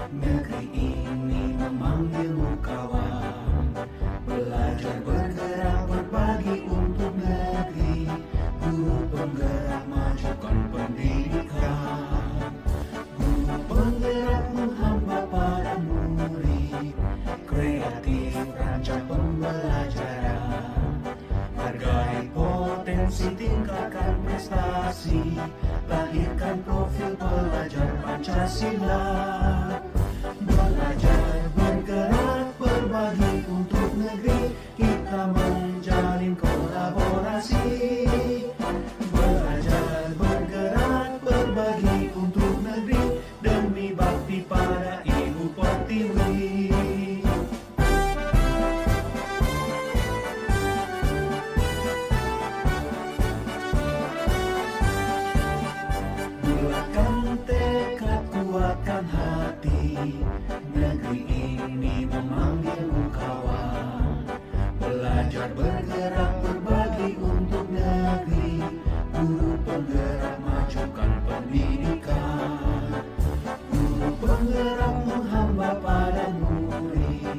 Negeri ini memanggilmu kawan, belajar bergerak berbagi untuk negeri. Guru penggerak majukan pendidikan, guru penggerak menghamba para murid, kreatif rancang pembelajaran, hargai potensi tingkatkan prestasi, lahirkan profil pelajar Pancasila. Belajar bergerak berbagi untuk negeri, kita menjalin kolaborasi. Belajar bergerak berbagi untuk negeri, demi bakti pada Ibu Pertiwi. Bulatkan tekad, kuatkan hati, negeri ini memanggilmu kawan. Belajar bergerak berbagi untuk negeri, guru penggerak majukan pendidikan, guru penggerak menghamba pada murid,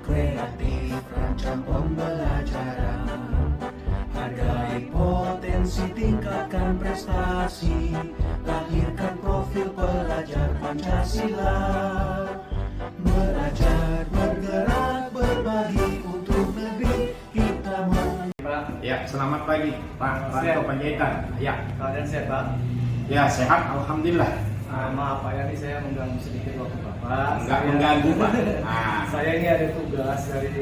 kreatif rancang pembelajaran, hargai potensi tingkatkan prestasi, lahirkan profil pelajar Pancasila. Belajar bergerak berbagi untuk negeri, kita Ya, selamat pagi Pak Ranto Panjaitan. Ya, Keadaan sehat Pak? ya sehat, alhamdulillah. Maaf Pak ya, ini saya mengganggu sedikit waktu Bapak. Enggak mengganggu Pak. Saya ini ada tugas dari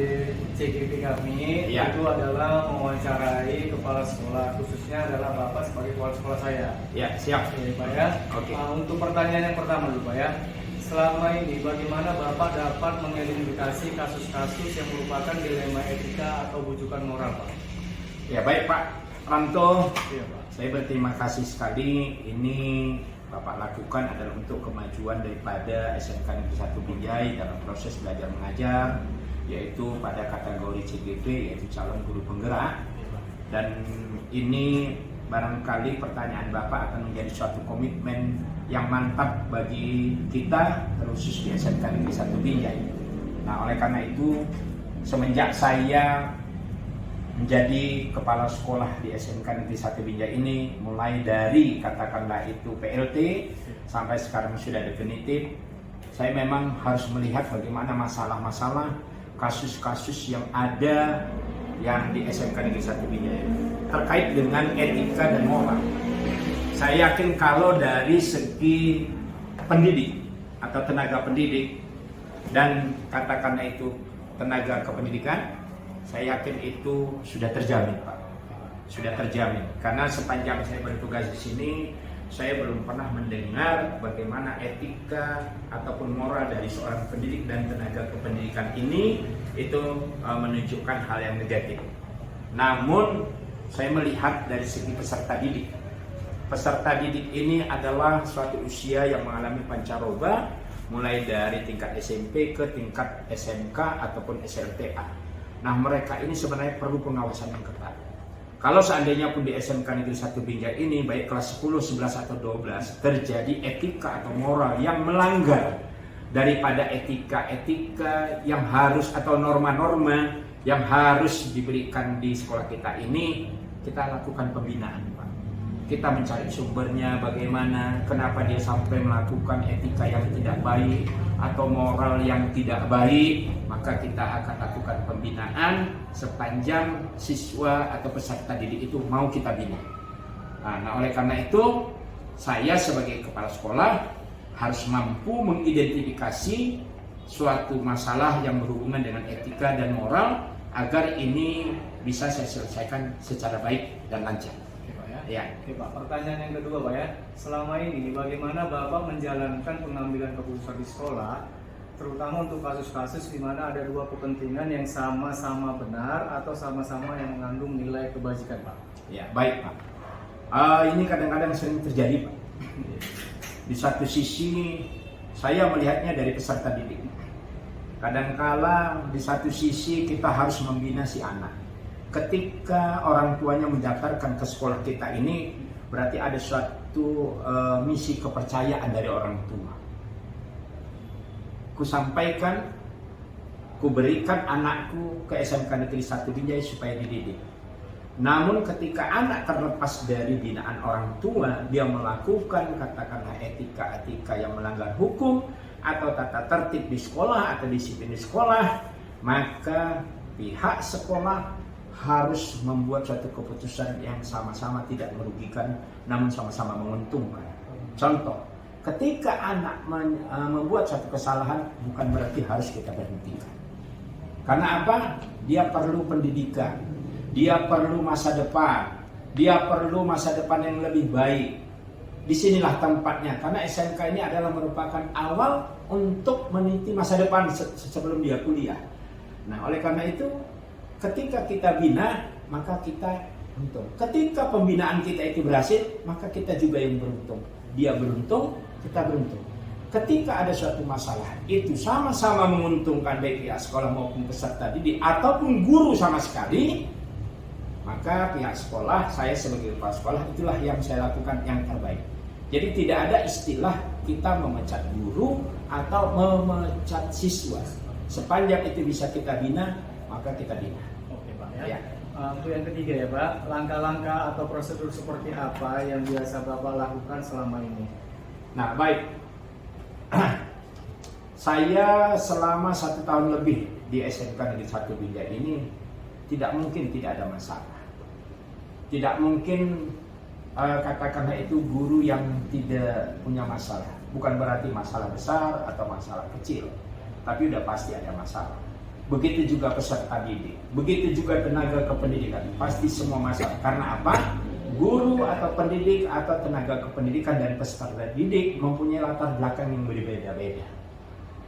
CGP kami, Iya. itu adalah mewawancarai kepala sekolah, khususnya adalah Bapak sebagai kepala sekolah saya. Ya, siap. Oke Pak ya. Oke. Untuk pertanyaan yang pertama dulu Pak ya. Selama ini bagaimana Bapak dapat mengidentifikasi kasus-kasus yang merupakan dilema etika atau bujukan moral Pak? Ya, baik Pak Ranto. Iya Pak. Saya berterima kasih sekali. Ini Bapak lakukan adalah untuk kemajuan daripada SMK Negeri 1 Binjai dalam proses belajar mengajar, yaitu pada kategori CGP, yaitu calon guru penggerak. Dan ini barangkali pertanyaan Bapak akan menjadi suatu komitmen yang mantap bagi kita, khusus di SMK Negeri 1 Binjai. Nah, oleh karena itu, semenjak saya menjadi kepala sekolah di SMK Negeri 1 Binjai ini, mulai dari katakanlah itu PLT sampai sekarang sudah definitif, saya memang harus melihat bagaimana masalah-masalah, kasus-kasus yang ada yang di SMK Negeri 1 Binjai terkait dengan etika dan moral. Saya yakin kalau dari segi pendidik atau tenaga pendidik dan katakanlah itu tenaga kependidikan, saya yakin itu sudah terjamin Pak, sudah terjamin. Karena sepanjang saya bertugas di sini, saya belum pernah mendengar bagaimana etika ataupun moral dari seorang pendidik dan tenaga kependidikan ini itu menunjukkan hal yang negatif. Namun saya melihat dari segi peserta didik. Peserta didik ini adalah suatu usia yang mengalami pancaroba, mulai dari tingkat SMP ke tingkat SMK ataupun SLTA. Nah, mereka ini sebenarnya perlu pengawasan yang ketat. Kalau seandainya pun di SMK Negeri 1 Binjai ini, baik kelas 10, 11, atau 12, terjadi etika atau moral yang melanggar daripada etika-etika yang harus atau norma-norma yang harus diberikan di sekolah kita ini, kita lakukan pembinaan Pak. Kita mencari sumbernya bagaimana, kenapa dia sampai melakukan etika yang tidak baik atau moral yang tidak baik, maka kita akan lakukan pembinaan sepanjang siswa atau peserta didik itu mau kita bina. Nah, oleh karena itu, saya sebagai kepala sekolah harus mampu mengidentifikasi suatu masalah yang berhubungan dengan etika dan moral agar ini bisa saya selesaikan secara baik dan lancar. Ya. Oke Pak, pertanyaan yang kedua Pak ya. Selama ini bagaimana Bapak menjalankan pengambilan keputusan di sekolah, terutama untuk kasus-kasus di mana ada dua kepentingan yang sama-sama benar atau sama-sama yang mengandung nilai kebajikan Pak? Ya, baik Pak. Ini kadang-kadang sering terjadi Pak. Di satu sisi saya melihatnya dari peserta didik. Kadangkala di satu sisi kita harus membina si anak. Ketika orang tuanya mendaftarkan ke sekolah kita ini, berarti ada suatu misi kepercayaan dari orang tua. kusampaikan, kuberikan anakku ke SMK Negeri 1 Binjai supaya dididik. Namun ketika anak terlepas dari binaan orang tua, dia melakukan katakanlah etika-etika yang melanggar hukum atau tata tertib di sekolah atau disiplin di sekolah, maka pihak sekolah harus membuat suatu keputusan yang sama-sama tidak merugikan namun sama-sama menguntungkan. Contoh, ketika anak membuat suatu kesalahan, bukan berarti harus kita berhentikan. Karena apa? Dia perlu pendidikan, dia perlu masa depan, dia perlu masa depan yang lebih baik. Disinilah tempatnya, karena SMK ini adalah merupakan awal untuk meniti masa depan sebelum dia kuliah. Nah, oleh karena itu, ketika kita bina, maka kita beruntung. Ketika pembinaan kita itu berhasil, maka kita juga yang beruntung. Dia beruntung, kita beruntung. Ketika ada suatu masalah, itu sama-sama menguntungkan baik pihak sekolah maupun peserta didik ataupun guru sama sekali, maka pihak sekolah, saya sebagai kepala sekolah, itulah yang saya lakukan yang terbaik. Jadi tidak ada istilah kita memecat guru atau memecat siswa. Sepanjang itu bisa kita bina, maka kita bina. Oke Pak ya. Ya. Untuk yang ketiga ya Pak, langkah-langkah atau prosedur seperti apa yang biasa Bapak lakukan selama ini? Nah, baik. Saya selama 1 tahun lebih di SMK Negeri 1 Binjai ini tidak mungkin tidak ada masalah. Tidak mungkin katakanlah itu guru yang tidak punya masalah. Bukan berarti masalah besar atau masalah kecil, tapi udah pasti ada masalah. Begitu juga peserta didik, begitu juga tenaga kependidikan, pasti semua masalah. Karena apa? Guru atau pendidik atau tenaga kependidikan dan peserta didik mempunyai latar belakang yang berbeda-beda.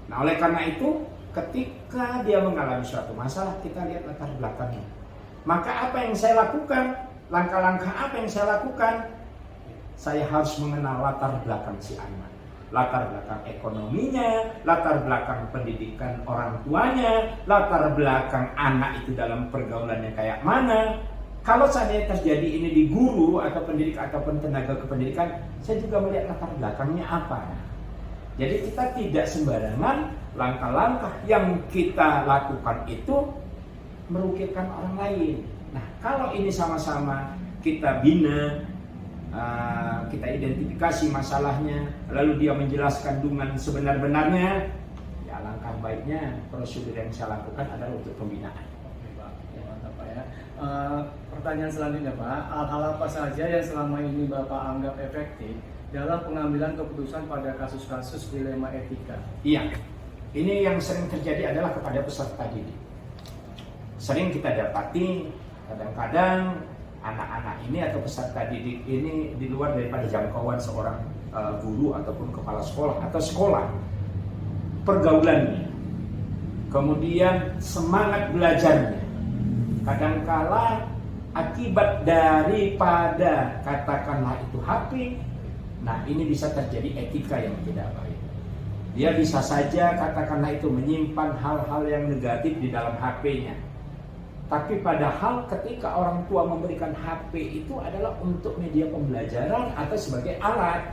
Nah, oleh karena itu, ketika dia mengalami suatu masalah, kita lihat latar belakangnya. Maka apa yang saya lakukan? Langkah-langkah apa yang saya lakukan? Saya harus mengenal latar belakang si anak. Latar belakang ekonominya, latar belakang pendidikan orang tuanya, latar belakang anak itu dalam pergaulannya kayak mana. Kalau seandainya terjadi ini di guru atau pendidik ataupun tenaga kependidikan, saya juga melihat latar belakangnya apa. Jadi kita tidak sembarangan langkah-langkah yang kita lakukan itu merugikan orang lain. Nah, kalau ini sama-sama kita bina, kita identifikasi masalahnya, lalu dia menjelaskan dengan sebenar-benarnya, ya langkah baiknya prosedur yang saya lakukan adalah untuk pembinaan. Oke Pak, ya, mantap Pak ya. Pertanyaan selanjutnya Pak, hal-hal apa saja yang selama ini Bapak anggap efektif dalam pengambilan keputusan pada kasus-kasus dilema etika? Iya, ini yang sering terjadi adalah kepada peserta didik. Sering kita dapati kadang-kadang anak-anak ini atau peserta didik ini di luar daripada jangkauan seorang guru ataupun kepala sekolah atau sekolah. Pergaulannya, kemudian semangat belajarnya, kadangkala akibat daripada katakanlah itu HP, nah ini bisa terjadi etika yang tidak baik. Dia bisa saja katakanlah itu menyimpan hal-hal yang negatif di dalam HP-nya. Tapi padahal ketika orang tua memberikan HP itu adalah untuk media pembelajaran atau sebagai alat.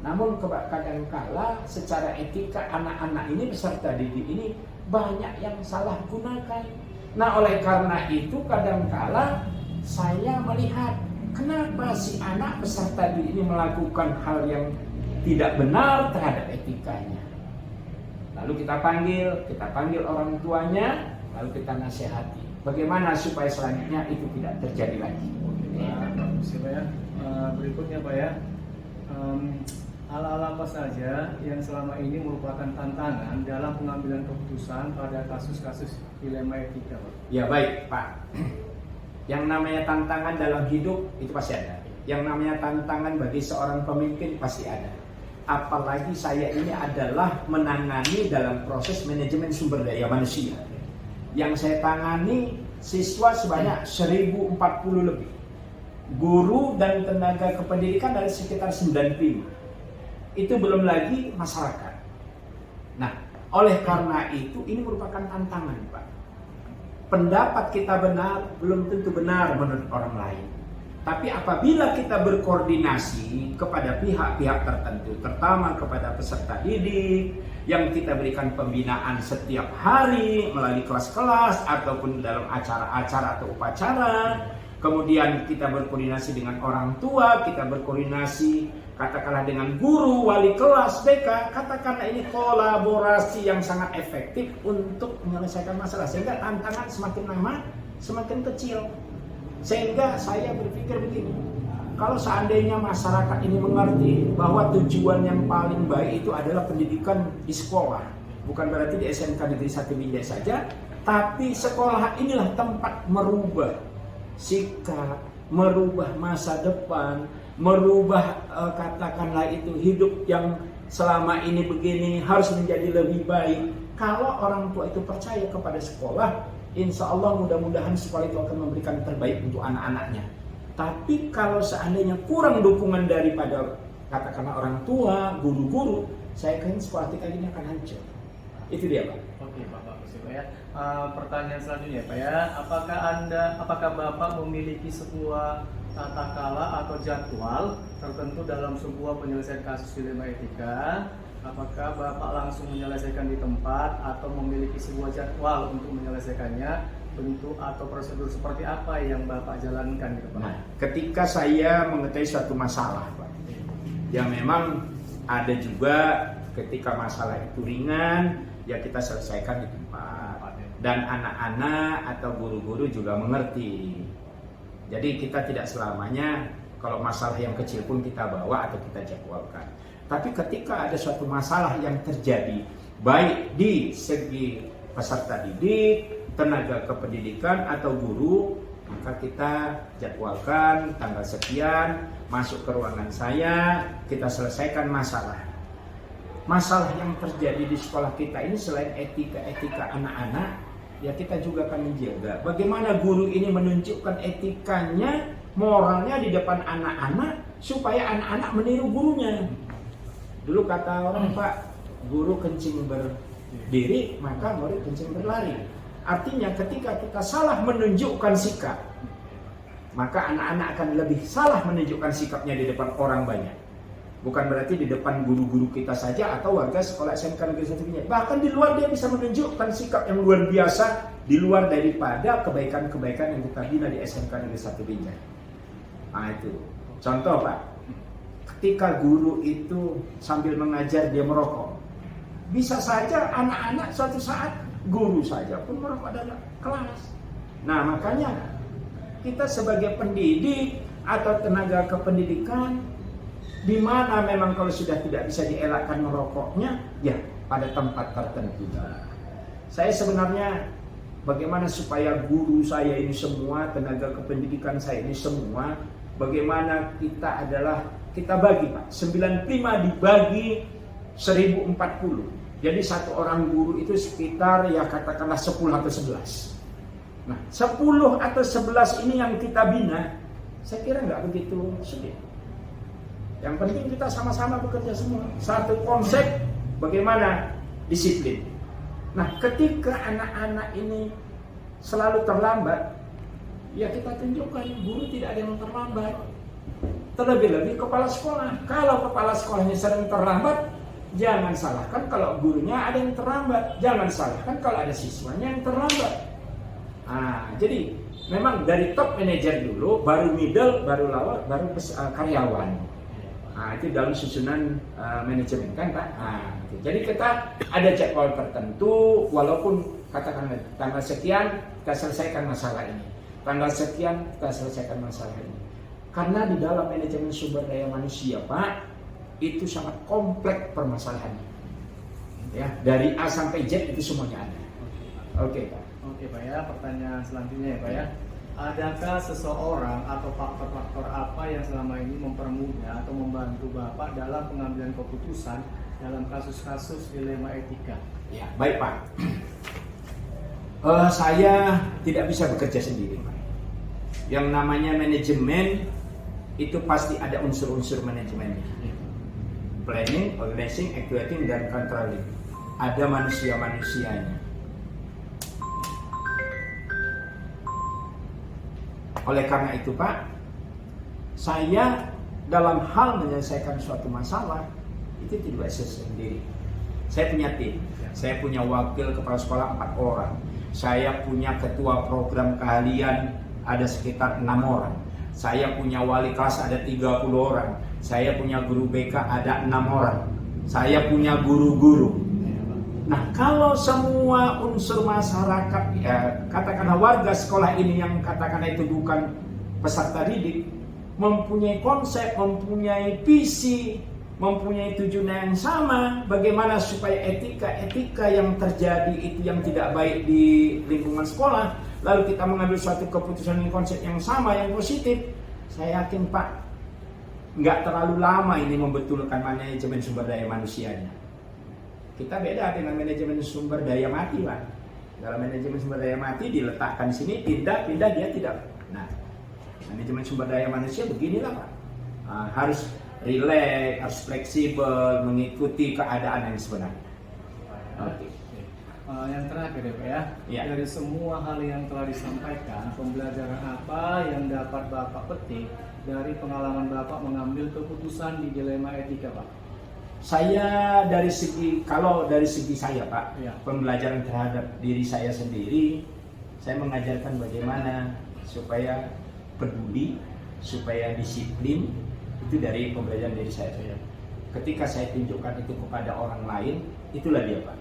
Namun kadangkala secara etika anak-anak ini peserta didik ini banyak yang salah gunakan. Nah, oleh karena itu kadangkala saya melihat kenapa si anak peserta didik ini melakukan hal yang tidak benar terhadap etikanya. Lalu kita panggil orang tuanya, lalu kita nasihati. Bagaimana supaya selanjutnya itu tidak terjadi lagi. Bagus ya Pak ya. Berikutnya Pak ya, hal-hal apa saja yang selama ini merupakan tantangan dalam pengambilan keputusan pada kasus-kasus dilema etika Pak? Ya baik Pak, yang namanya tantangan dalam hidup itu pasti ada. Yang namanya tantangan bagi seorang pemimpin pasti ada. Apalagi saya ini adalah menangani dalam proses manajemen sumber daya manusia. Yang saya tangani siswa sebanyak 1040 lebih. Guru dan tenaga kependidikan dari sekitar 95. Itu belum lagi masyarakat. Nah, oleh karena itu ini merupakan tantangan Pak. Pendapat kita benar belum tentu benar menurut orang lain. Tapi apabila kita berkoordinasi kepada pihak-pihak tertentu, terutama kepada peserta didik yang kita berikan pembinaan setiap hari melalui kelas-kelas ataupun dalam acara-acara atau upacara, kemudian kita berkoordinasi dengan orang tua, kita berkoordinasi katakanlah dengan guru, wali kelas, BK, katakanlah ini kolaborasi yang sangat efektif untuk menyelesaikan masalah, sehingga tantangan semakin lama semakin kecil. Sehingga saya berpikir begini, kalau seandainya masyarakat ini mengerti bahwa tujuan yang paling baik itu adalah pendidikan di sekolah, bukan berarti di SMK Negeri 1 Binjai saja, tapi sekolah inilah tempat merubah sikap, merubah masa depan, merubah katakanlah itu hidup yang selama ini begini harus menjadi lebih baik. Kalau orang tua itu percaya kepada sekolah, insya Allah mudah-mudahan sekolah itu akan memberikan yang terbaik untuk anak-anaknya. Tapi kalau seandainya kurang dukungan daripada katakanlah orang tua, guru-guru, saya yakin sekolah kita ini akan hancur. Itu dia, Pak. Oke, Pak, bagus ya, Pak ya. Pertanyaan selanjutnya, Pak ya. Apakah Bapak memiliki sebuah tata kala atau jadwal tertentu dalam sebuah penyelesaian kasus dilema etika? Apakah Bapak langsung menyelesaikan di tempat atau memiliki sebuah jadwal untuk menyelesaikannya? Bentuk atau prosedur seperti apa yang Bapak jalankan gitu, Pak? Nah, ketika saya mengetahui suatu masalah, Pak, yang memang ada juga ketika masalah itu ringan, ya kita selesaikan di tempat. Dan anak-anak atau guru-guru juga mengerti. Jadi kita tidak selamanya kalau masalah yang kecil pun kita bawa atau kita jadwalkan. Tapi ketika ada suatu masalah yang terjadi, baik di segi peserta didik, tenaga kependidikan atau guru, maka kita jadwalkan tanggal sekian, masuk ke ruangan saya, kita selesaikan masalah. Masalah yang terjadi di sekolah kita ini selain etika anak-anak, ya kita juga akan menjaga bagaimana guru ini menunjukkan etikanya, moralnya di depan anak-anak supaya anak-anak meniru gurunya. Dulu kata orang, Pak, guru kencing berdiri, maka murid kencing berlari. Artinya ketika kita salah menunjukkan sikap, maka anak-anak akan lebih salah menunjukkan sikapnya di depan orang banyak. Bukan berarti di depan guru-guru kita saja atau warga sekolah SMK Negeri 1 Binjai. Bahkan di luar dia bisa menunjukkan sikap yang luar biasa di luar daripada kebaikan-kebaikan yang kita bina di SMK Negeri 1 Binjai. Nah itu contoh, Pak. Ketika guru itu sambil mengajar dia merokok, bisa saja anak-anak suatu saat guru saja pun merokok dalam kelas. Nah makanya kita sebagai pendidik atau tenaga kependidikan, di mana memang kalau sudah tidak bisa dielakkan merokoknya, ya pada tempat tertentu. Saya sebenarnya bagaimana supaya guru saya ini semua, tenaga kependidikan saya ini semua, bagaimana kita bagi, Pak, 95 dibagi 1040. Jadi satu orang guru itu sekitar ya katakanlah 10 atau 11. Nah 10 atau 11 ini yang kita bina, saya kira nggak begitu sulit. Yang penting kita sama-sama bekerja semua. Satu konsep bagaimana disiplin. Nah ketika anak-anak ini selalu terlambat, ya kita tunjukkan guru tidak ada yang terlambat. Terlebih-lebih kepala sekolah. Kalau kepala sekolahnya sering terlambat, jangan salahkan kalau gurunya ada yang terlambat. Jangan salahkan kalau ada siswanya yang terlambat. Nah, jadi memang dari top manajer dulu, baru middle, baru lower, baru karyawan. Nah, itu dalam susunan manajemen kan, Pak. Nah, jadi kita ada jadwal tertentu, walaupun katakan tanggal sekian kita selesaikan masalah ini. Tanggal sekian kita selesaikan masalah ini. Karena di dalam manajemen sumber daya manusia, Pak, itu sangat kompleks permasalahannya. Ya, dari A sampai Z itu semuanya ada. Oke, Pak. Oke, Pak ya. Pertanyaan selanjutnya ya, Pak ya. Adakah seseorang atau faktor-faktor apa yang selama ini mempermudah atau membantu Bapak dalam pengambilan keputusan dalam kasus-kasus dilema etika? Ya, baik, Pak. Saya tidak bisa bekerja sendiri, Pak. Yang namanya manajemen itu pasti ada unsur-unsur manajemennya. Planning, organizing, actuating, dan controlling. Ada manusia-manusianya. Oleh karena itu, Pak, Saya dalam hal menyelesaikan suatu masalah itu tidak bisa sendiri. Saya punya tim, saya punya wakil kepala sekolah 4 orang, saya punya ketua program keahlian ada sekitar 6 orang, saya punya wali kelas ada 30 orang, saya punya guru BK ada 6 orang, saya punya guru-guru. Nah, kalau semua unsur masyarakat, ya, katakanlah warga sekolah ini yang katakanlah itu bukan peserta didik, mempunyai konsep, mempunyai visi, mempunyai tujuan yang sama, bagaimana supaya etika yang terjadi itu yang tidak baik di lingkungan sekolah, lalu kita mengambil suatu keputusan dan konsep yang sama, yang positif, saya yakin Pak, nggak terlalu lama ini membetulkan manajemen sumber daya manusianya. Kita beda dengan manajemen sumber daya mati, Pak. Dalam manajemen sumber daya mati diletakkan di sini, pindah dia tidak. Nah, manajemen sumber daya manusia beginilah, Pak. Harus rileks, harus fleksibel, mengikuti keadaan yang sebenarnya. Oke. Yang terakhir ya Pak ya, dari semua hal yang telah disampaikan, pembelajaran apa yang dapat Bapak petik dari pengalaman Bapak mengambil keputusan di dilema etika, Pak? Saya kalau dari segi saya Pak, Ya. pembelajaran terhadap diri saya sendiri, saya mengajarkan bagaimana supaya peduli, supaya disiplin, itu dari pembelajaran diri saya. Ketika saya tunjukkan itu kepada orang lain, itulah dia Pak.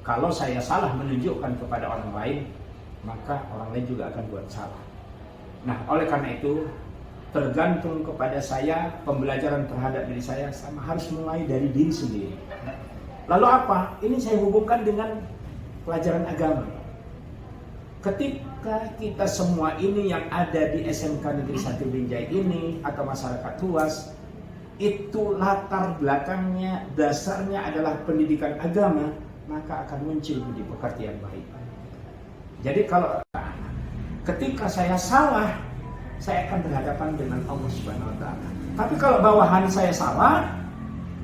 Kalau saya salah menunjukkan kepada orang lain, maka orang lain juga akan buat salah. Nah, oleh karena itu, tergantung kepada saya, pembelajaran terhadap diri saya sama harus mulai dari diri sendiri. Lalu apa? Ini saya hubungkan dengan pelajaran agama. Ketika kita semua ini yang ada di SMK Negeri 1 Binjai ini atau masyarakat luas, itu latar belakangnya, dasarnya adalah pendidikan agama, maka akan muncul budi pekerti yang baik. Jadi kalau ketika saya salah, saya akan berhadapan dengan Allah Subhanahu wa Ta'ala. Tapi kalau bawahan saya salah,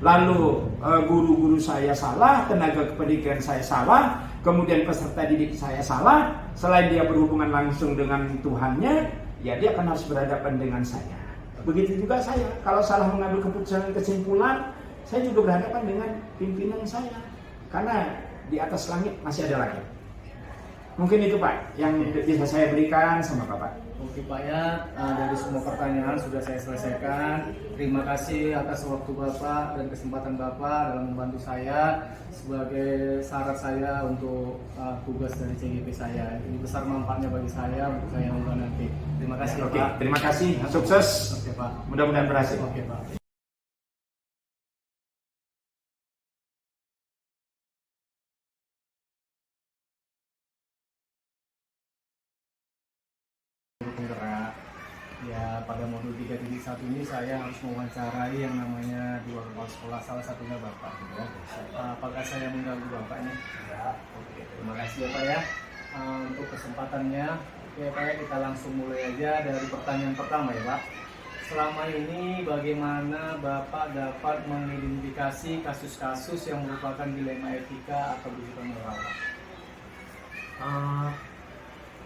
lalu guru-guru saya salah, tenaga kependidikan saya salah, kemudian peserta didik saya salah, selain dia berhubungan langsung dengan Tuhannya, ya dia akan harus berhadapan dengan saya. Begitu juga saya, kalau salah mengambil keputusan dan kesimpulan, saya juga berhadapan dengan pimpinan saya. Karena di atas langit masih ada langit. Mungkin itu Pak yang bisa saya berikan sama Bapak. Oke Pak ya, dari semua pertanyaan sudah saya selesaikan. Terima kasih atas waktu Bapak dan kesempatan Bapak dalam membantu saya sebagai syarat saya untuk tugas dari CGP saya. Ini besar manfaatnya bagi saya untuk saya ubah nanti. Terima kasih Oke, Pak. terima kasih, sukses. Oke Pak. Mudah-mudahan berhasil. Oke Pak. Penggerak ya, pada modul 3.1 ini saya harus mewawancarai yang namanya 2 kepala sekolah, salah satunya Bapak ya. Apakah saya mengganggu Bapak ini? Ya, oke. Terima kasih ya Pak ya untuk kesempatannya. Oke Pak ya, kita langsung mulai aja dari pertanyaan pertama ya Pak. Selama ini bagaimana Bapak dapat mengidentifikasi kasus-kasus yang merupakan dilema etika atau berisiko moral, Pak?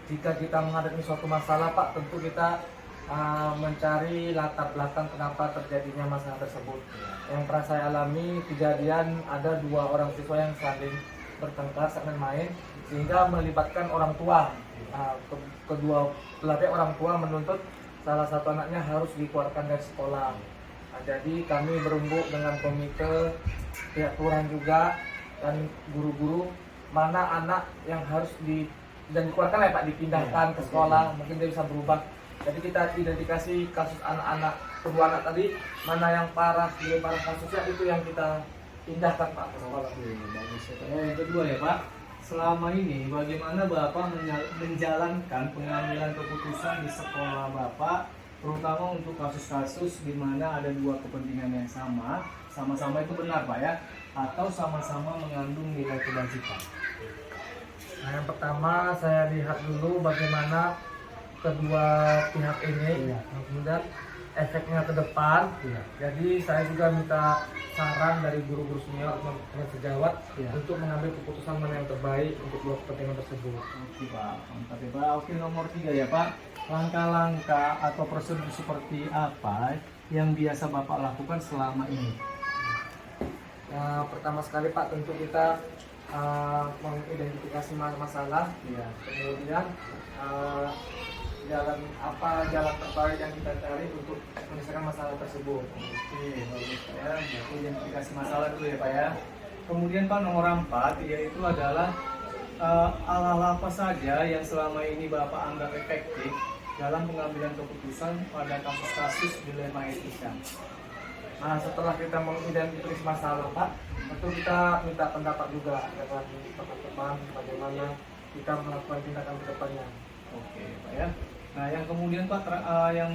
Jika kita menghadapi suatu masalah Pak, tentu kita mencari latar belakang kenapa terjadinya masalah tersebut. Yang pernah saya alami, kejadian ada 2 orang siswa yang saling bertengkar saat main, sehingga melibatkan orang tua. Kedua belah pihak orang tua menuntut salah satu anaknya harus dikeluarkan dari sekolah. Jadi kami berembuk dengan komite, pihak kelurahan juga, dan guru-guru, mana anak yang harus dan dikeluarkan ya Pak, dipindahkan ke sekolah, mungkin dia bisa berubah. Jadi kita identifikasi kasus anak-anak, kedua anak tadi, mana yang parah, lebih parah kasusnya, itu yang kita pindahkan Pak ke sekolah. Bagus ya Pak. Yang kedua ya Pak, selama ini bagaimana Bapak menjalankan pengambilan keputusan di sekolah Bapak, terutama untuk kasus-kasus di mana ada 2 kepentingan yang sama-sama itu benar Pak ya, atau sama-sama mengandung nilai kebajikan? Nah, yang pertama saya lihat dulu bagaimana kedua pihak ini, kemudian efeknya ke depan. Iya. Jadi saya juga minta saran dari guru-guru senior teman-teman sejawat Iya. untuk mengambil keputusan mana yang terbaik untuk dua kepentingan tersebut. Oke Pak, mantap ya Pak. Oke, nomor 3 ya Pak. Langkah-langkah atau prosedur seperti apa yang biasa Bapak lakukan selama ini? Pertama sekali Pak, tentu kita mengidentifikasi masalah, Iya. kemudian jalan terbaik yang kita cari untuk menyelesaikan masalah tersebut. Oke, bagus Pak ya. Berarti identifikasi masalah dulu ya Pak ya. Kemudian Pak, nomor 4 yaitu adalah hal-hal apa saja yang selama ini Bapak anggap efektif dalam pengambilan keputusan pada kasus-kasus dilema etika. Nah, setelah kita mengidentifikasi masalah Pak, tentu kita minta pendapat juga dengan teman-teman bagaimana kita melakukan tindakan ke depannya. Oke Pak ya. Nah yang kemudian Pak, yang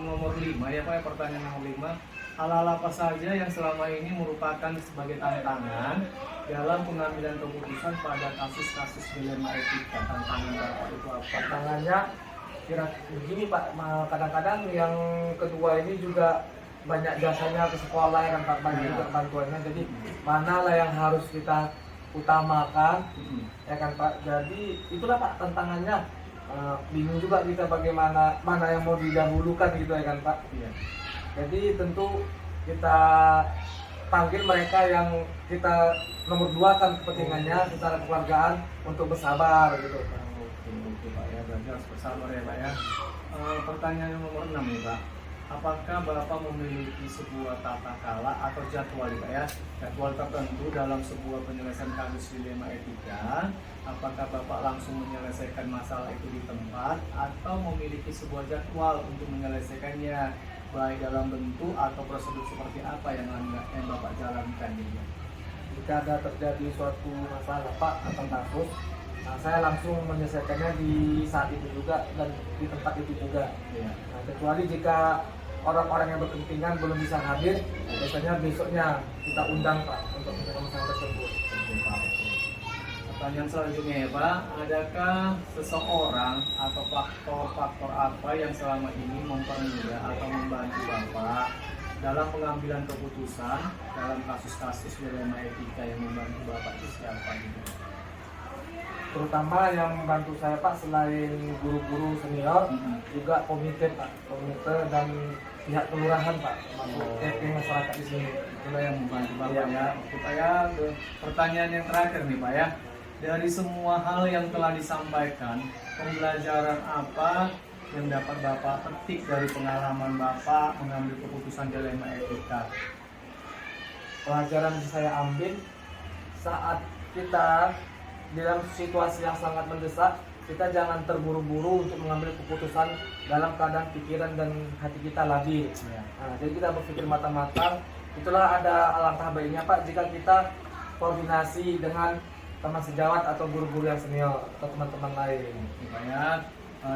nomor 5 ya Pak ya, pertanyaan nomor 5, hal-hal apa saja yang selama ini merupakan sebagai tantangan dalam pengambilan keputusan pada kasus-kasus dilema etika? Tantangan Bapak itu apa? Tantangannya kira begini Pak, kadang-kadang yang kedua ini juga banyak jasanya ke sekolah ya kan Pak, banyak juga bantuannya, jadi manalah yang harus kita utamakan ya kan Pak. Jadi itulah Pak tantangannya. Bingung juga kita bagaimana mana yang mau didahulukan gitu ya kan Pak. Iya. Jadi tentu kita panggil mereka yang kita nomor 2 kan kepentingannya secara kekeluargaan untuk bersabar gitu Pak. Oke Pak ya, berarti harus bersabar ya Pak ya. Pertanyaan yang nomor 6 nih Pak, apakah Bapak memiliki sebuah tata kala atau jadwal Pak ya, jadwal tertentu dalam sebuah penyelesaian kasus dilema etika? Apakah Bapak langsung menyelesaikan masalah itu di tempat atau memiliki sebuah jadwal untuk menyelesaikannya, baik dalam bentuk atau prosedur seperti apa yang Bapak jalankan gitu? Jika ada terjadi suatu masalah Pak atau kasus, saya langsung menyelesaikannya di saat itu juga dan di tempat itu juga. Iya. Nah, kecuali jika orang-orang yang berkepentingan belum bisa hadir, biasanya besoknya kita undang Pak untuk menyelesaikan masalah tersebut. Oke, Pak. Pertanyaan selanjutnya ya Pak, adakah seseorang atau faktor-faktor apa yang selama ini mempermudah atau membantu Bapak dalam pengambilan keputusan dalam kasus-kasus dilema etika? Yang membantu Bapak itu siapa gitu? Terutama yang membantu saya Pak selain guru-guru senior, juga komite Pak, komite dan pihak kelurahan Pak, termasuk TP masyarakat di sini. Itulah yang membantu Bapak ya. Oke Pak ya, pertanyaan yang terakhir nih Pak ya. Dari semua hal yang telah disampaikan, pembelajaran apa yang dapat Bapak petik dari pengalaman Bapak mengambil keputusan dilema etika? Pelajaran yang saya ambil saat kita dalam situasi yang sangat mendesak, kita jangan terburu-buru untuk mengambil keputusan dalam keadaan pikiran dan hati kita labil. Ya. Nah, jadi kita berpikir matang-matang. Itulah ada alangkah baiknya Pak jika kita koordinasi dengan teman sejawat atau guru-guru yang senior atau teman-teman lain. Oke, Pak ya.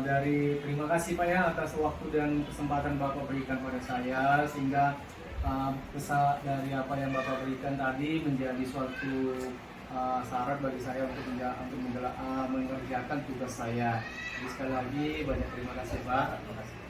Dari terima kasih Pak ya atas waktu dan kesempatan Bapak berikan pada saya, sehingga pesan dari apa yang Bapak berikan tadi menjadi suatu syarat bagi saya untuk mengerjakan tugas saya. Jadi sekali lagi banyak terima kasih Pak. Terima kasih.